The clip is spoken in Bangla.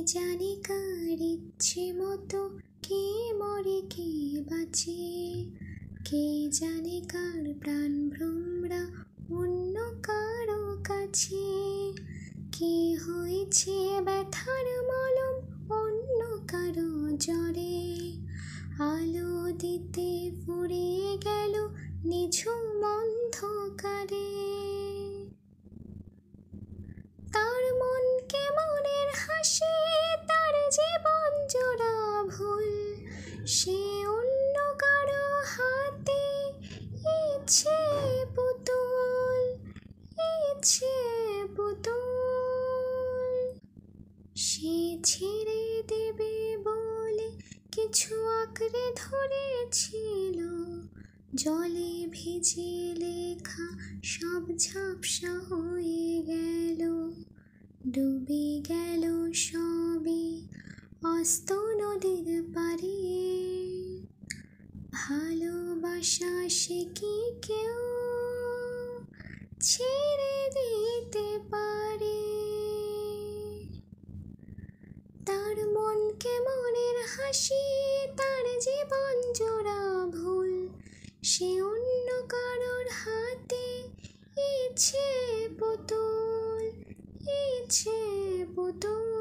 জানে কার ইচ্ছে মতো কে মরে কে বাঁচে, কে জানে কার প্রাণ ভ্রমরা অন্য কারো কাছে, কে হয়েছে ব্যথার মলম অন্য কারো জ্বরে, আলো দিতে ফুরিয়ে গেল নিঝুম অন্ধকারে। তার মন কেমনের হাসি, তার জীবন জোড়া ভুল, সে অন্য কারো হাতে ইচ্ছে পুতুল, ইচ্ছে পুতুল। সে ছেড়ে দেবে বলে কিছু আঁকড়ে ধরেছিল, জলে ভিজে লেখা সব ঝাপসা হয়ে গেল, ডুবে গেল সবে অস্ত নদীর পারে। ভালোবাসা সে কি কেউ ছেড়ে দিতে পারে? তার মন কেমনের হাসি, তার জীবন জোড়া ভুল, সে অন্য কারোর হাতে ইচ্ছে পুতুল, ইচ্ছে পুতুল।